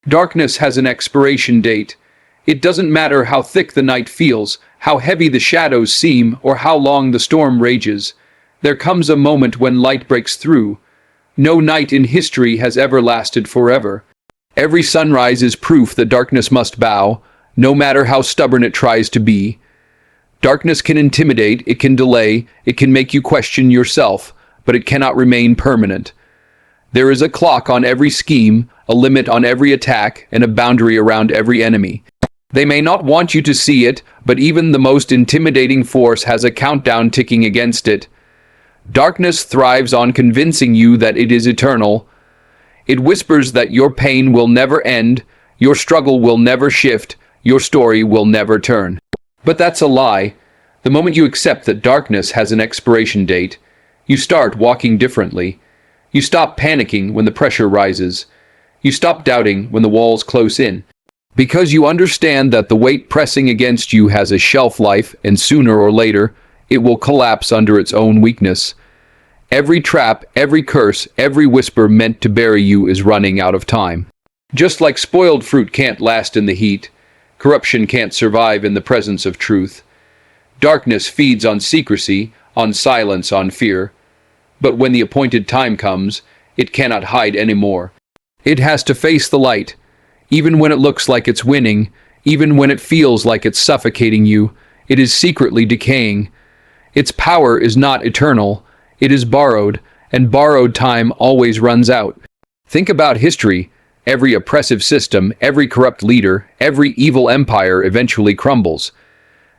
Darkness has an expiration date. It doesn't matter how thick the night feels, how heavy the shadows seem, or how long the storm rages. There comes a moment when light breaks through. No night in history has ever lasted forever. Every sunrise is proof that darkness must bow, no matter how stubborn it tries to be. Darkness can intimidate, it can delay, it can make you question yourself, but it cannot remain permanent. There is a clock on every scheme, a limit on every attack, and a boundary around every enemy. They may not want you to see it, but even the most intimidating force has a countdown ticking against it. Darkness thrives on convincing you that it is eternal. It whispers that your pain will never end, your struggle will never shift, your story will never turn. But that's a lie. The moment you accept that darkness has an expiration date, you start walking differently. You stop panicking when the pressure rises. You stop doubting when the walls close in. Because you understand that the weight pressing against you has a shelf life, and sooner or later, it will collapse under its own weakness. Every trap, every curse, every whisper meant to bury you is running out of time. Just like spoiled fruit can't last in the heat, corruption can't survive in the presence of truth. Darkness feeds on secrecy, on silence, on fear. But when the appointed time comes, it cannot hide anymore. It has to face the light. Even when it looks like it's winning, even when it feels like it's suffocating you, it is secretly decaying. Its power is not eternal. It is borrowed, and borrowed time always runs out. Think about history. Every oppressive system, every corrupt leader, every evil empire eventually crumbles.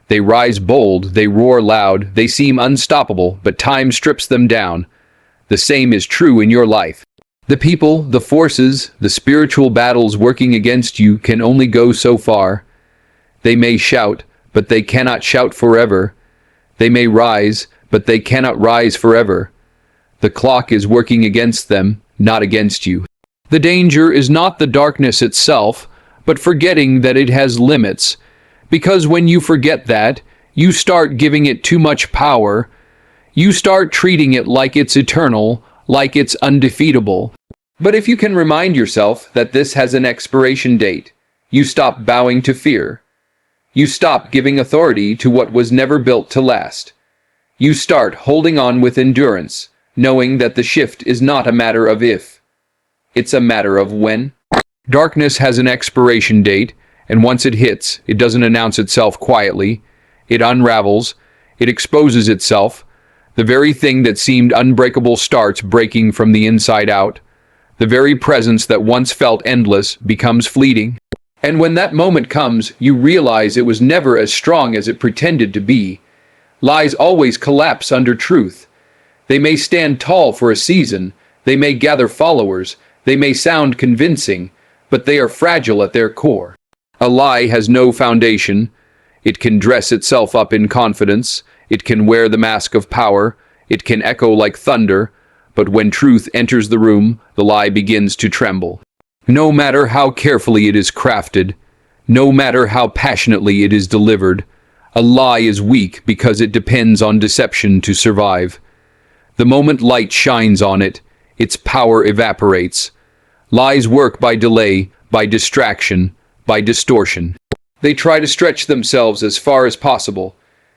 They rise bold, they roar loud, they seem unstoppable, but time strips them down. The same is true in your life. The people, the forces, the spiritual battles working against you can only go so far. They may shout, but they cannot shout forever. They may rise, but they cannot rise forever. The clock is working against them, not against you. The danger is not the darkness itself, but forgetting that it has limits. Because when you forget that, you start giving it too much power. You start treating it like it's eternal, like it's undefeatable. But if you can remind yourself that this has an expiration date, you stop bowing to fear. You stop giving authority to what was never built to last. You start holding on with endurance, knowing that the shift is not a matter of if. It's a matter of when. Darkness has an expiration date, and once it hits, it doesn't announce itself quietly. It unravels. It exposes itself. The very thing that seemed unbreakable starts breaking from the inside out. The very presence that once felt endless becomes fleeting. And when that moment comes, you realize it was never as strong as it pretended to be. Lies always collapse under truth. They may stand tall for a season. They may gather followers. They may sound convincing, but they are fragile at their core. A lie has no foundation. It can dress itself up in confidence. It can wear the mask of power. It can echo like thunder. But when truth enters the room, the lie begins to tremble. No matter how carefully it is crafted, no matter how passionately it is delivered, a lie is weak because it depends on deception to survive. The moment light shines on it, its power evaporates. Lies work by delay, by distraction, by distortion. They try to stretch themselves as far as possible,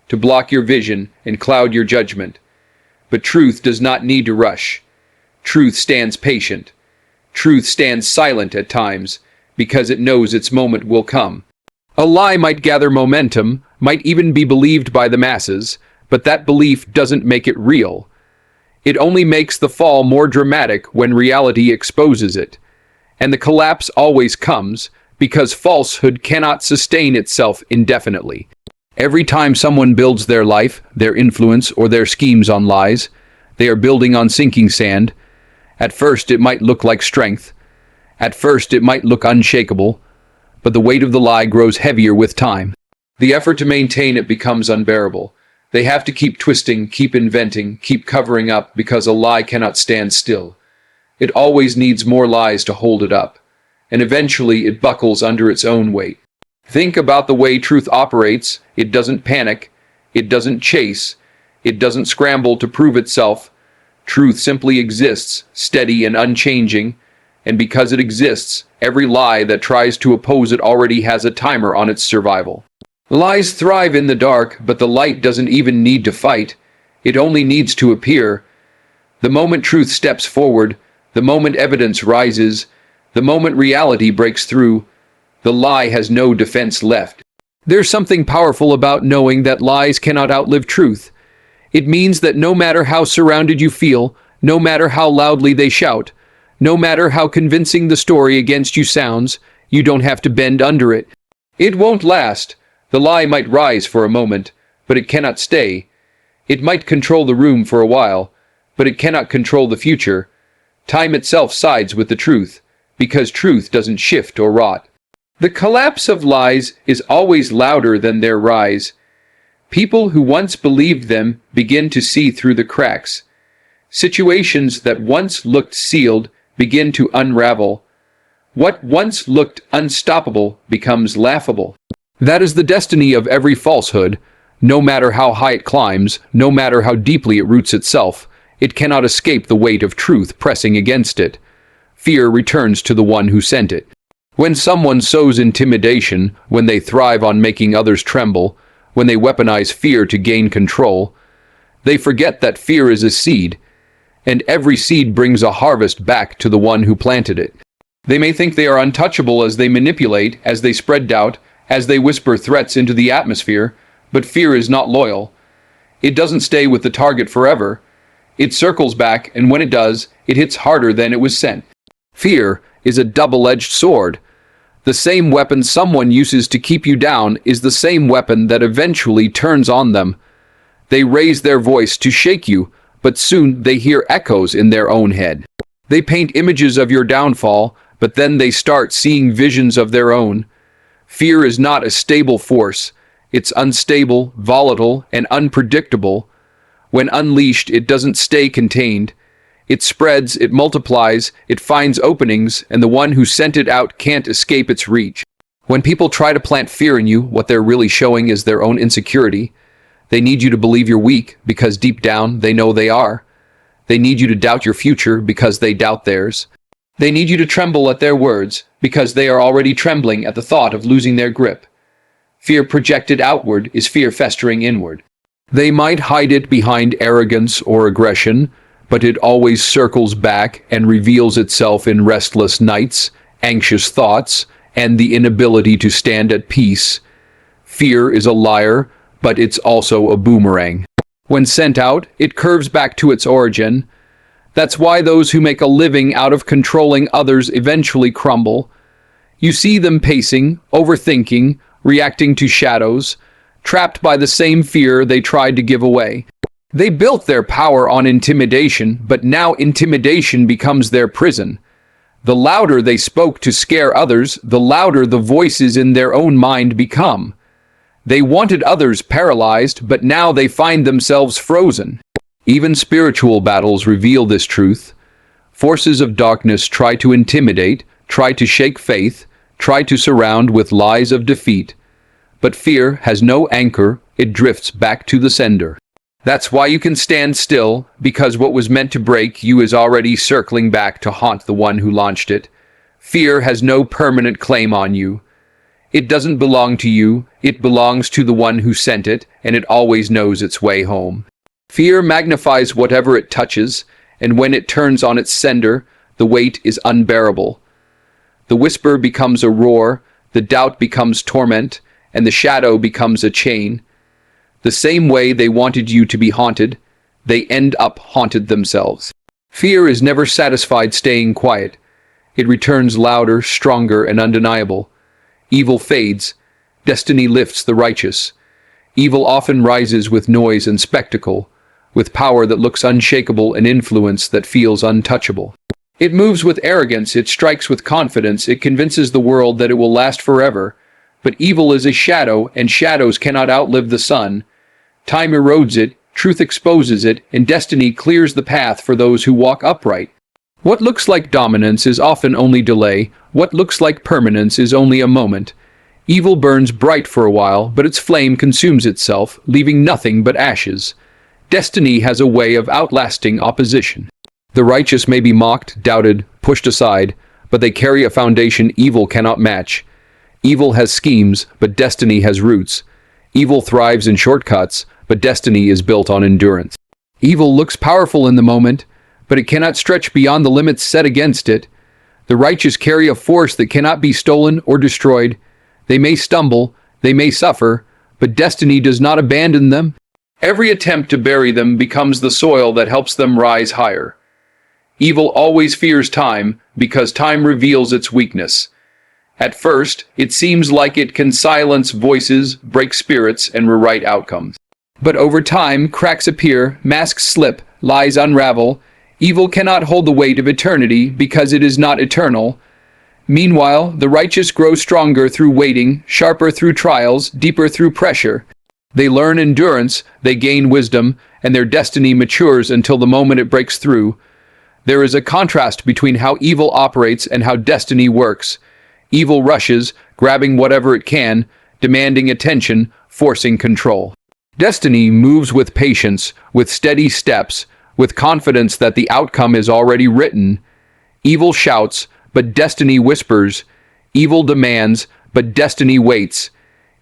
to block your vision and cloud your judgment. But truth does not need to rush. Truth stands patient. Truth stands silent at times, because it knows its moment will come. A lie might gather momentum, might even be believed by the masses, but that belief doesn't make it real. It only makes the fall more dramatic when reality exposes it. And the collapse always comes, because falsehood cannot sustain itself indefinitely. Every time someone builds their life, their influence, or their schemes on lies, they are building on sinking sand. At first it might look like strength. At first it might look unshakable. But the weight of the lie grows heavier with time. The effort to maintain it becomes unbearable. They have to keep twisting, keep inventing, keep covering up, because a lie cannot stand still. It always needs more lies to hold it up. And eventually it buckles under its own weight. Think about the way truth operates. It doesn't panic. It doesn't chase. It doesn't scramble to prove itself. Truth simply exists, steady and unchanging. and because it exists, every lie that tries to oppose it already has a timer on its survival. Lies thrive in the dark, but the light doesn't even need to fight. It only needs to appear. The moment truth steps forward, the moment evidence rises, the moment reality breaks through, the lie has no defense left. There's something powerful about knowing that lies cannot outlive truth. It means that no matter how surrounded you feel, no matter how loudly they shout, no matter how convincing the story against you sounds, you don't have to bend under it. It won't last. The lie might rise for a moment, but it cannot stay. It might control the room for a while, but it cannot control the future. Time itself sides with the truth, because truth doesn't shift or rot. The collapse of lies is always louder than their rise. People who once believed them begin to see through the cracks. Situations that once looked sealed begin to unravel. What once looked unstoppable becomes laughable. That is the destiny of every falsehood. No matter how high it climbs, no matter how deeply it roots itself, it cannot escape the weight of truth pressing against it. Fear returns to the one who sent it. When someone sows intimidation, when they thrive on making others tremble, when they weaponize fear to gain control, they forget that fear is a seed, and every seed brings a harvest back to the one who planted it. They may think they are untouchable as they manipulate, as they spread doubt, as they whisper threats into the atmosphere, but fear is not loyal. It doesn't stay with the target forever. It circles back, and when it does, it hits harder than it was sent. Fear is a double-edged sword. The same weapon someone uses to keep you down is the same weapon that eventually turns on them. They raise their voice to shake you, but soon they hear echoes in their own head. They paint images of your downfall, but then they start seeing visions of their own. Fear is not a stable force. It's unstable, volatile, and unpredictable. When unleashed, it doesn't stay contained. It spreads, it multiplies, it finds openings, and the one who sent it out can't escape its reach. When people try to plant fear in you, what they're really showing is their own insecurity. They need you to believe you're weak, because deep down, they know they are. They need you to doubt your future, because they doubt theirs. They need you to tremble at their words, because they are already trembling at the thought of losing their grip. Fear projected outward is fear festering inward. They might hide it behind arrogance or aggression, but it always circles back and reveals itself in restless nights, anxious thoughts, and the inability to stand at peace. Fear is a liar, but it's also a boomerang. When sent out, it curves back to its origin. That's why those who make a living out of controlling others eventually crumble. You see them pacing, overthinking, reacting to shadows, trapped by the same fear they tried to give away. They built their power on intimidation, but now intimidation becomes their prison. The louder they spoke to scare others, the louder the voices in their own mind become. They wanted others paralyzed, but now they find themselves frozen. Even spiritual battles reveal this truth. Forces of darkness try to intimidate, try to shake faith, try to surround with lies of defeat. But fear has no anchor, it drifts back to the sender. That's why you can stand still, because what was meant to break you is already circling back to haunt the one who launched it. Fear has no permanent claim on you. It doesn't belong to you, it belongs to the one who sent it, and it always knows its way home. Fear magnifies whatever it touches, and when it turns on its sender, the weight is unbearable. The whisper becomes a roar, the doubt becomes torment, and the shadow becomes a chain. The same way they wanted you to be haunted, they end up haunted themselves. Fear is never satisfied staying quiet. It returns louder, stronger, and undeniable. Evil fades, destiny lifts the righteous. Evil often rises with noise and spectacle, with power that looks unshakable and influence that feels untouchable. It moves with arrogance, it strikes with confidence, it convinces the world that it will last forever. But evil is a shadow, and shadows cannot outlive the sun. Time erodes it, truth exposes it, and destiny clears the path for those who walk upright. What looks like dominance is often only delay. What looks like permanence is only a moment. Evil burns bright for a while, but its flame consumes itself, leaving nothing but ashes. Destiny has a way of outlasting opposition. The righteous may be mocked, doubted, pushed aside, but they carry a foundation evil cannot match. Evil has schemes, but destiny has roots. Evil thrives in shortcuts, but destiny is built on endurance. Evil looks powerful in the moment, but it cannot stretch beyond the limits set against it. The righteous carry a force that cannot be stolen or destroyed. They may stumble, they may suffer, but destiny does not abandon them. Every attempt to bury them becomes the soil that helps them rise higher. Evil always fears time, because time reveals its weakness. At first, it seems like it can silence voices, break spirits, and rewrite outcomes. But over time, cracks appear, masks slip, lies unravel. Evil cannot hold the weight of eternity because it is not eternal. Meanwhile, the righteous grow stronger through waiting, sharper through trials, deeper through pressure. They learn endurance, they gain wisdom, and their destiny matures until the moment it breaks through. There is a contrast between how evil operates and how destiny works. Evil rushes, grabbing whatever it can, demanding attention, forcing control. Destiny moves with patience, with steady steps, with confidence that the outcome is already written. Evil shouts, but destiny whispers. Evil demands, but destiny waits.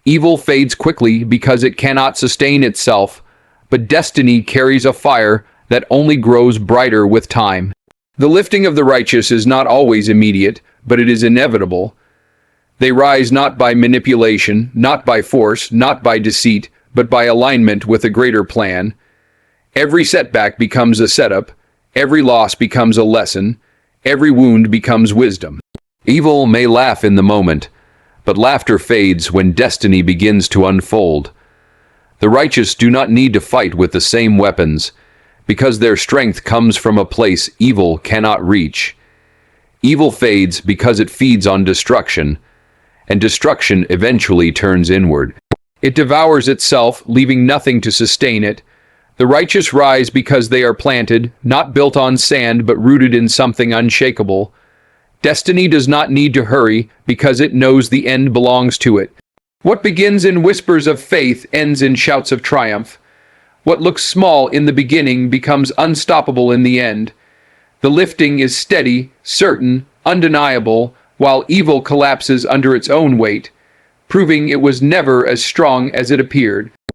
Evil fades quickly because it cannot sustain itself, but destiny carries a fire that only grows brighter with time. The lifting of the righteous is not always immediate, but it is inevitable. They rise not by manipulation, not by force, not by deceit, but by alignment with a greater plan. Every setback becomes a setup, every loss becomes a lesson, every wound becomes wisdom. Evil may laugh in the moment, but laughter fades when destiny begins to unfold. The righteous do not need to fight with the same weapons, because their strength comes from a place evil cannot reach. Evil fades because it feeds on destruction, and destruction eventually turns inward. It devours itself, leaving nothing to sustain it. The righteous rise because they are planted, not built on sand but rooted in something unshakable. Destiny does not need to hurry because it knows the end belongs to it. What begins in whispers of faith ends in shouts of triumph. What looks small in the beginning becomes unstoppable in the end. The lifting is steady, certain, undeniable, while evil collapses under its own weight, proving it was never as strong as it appeared.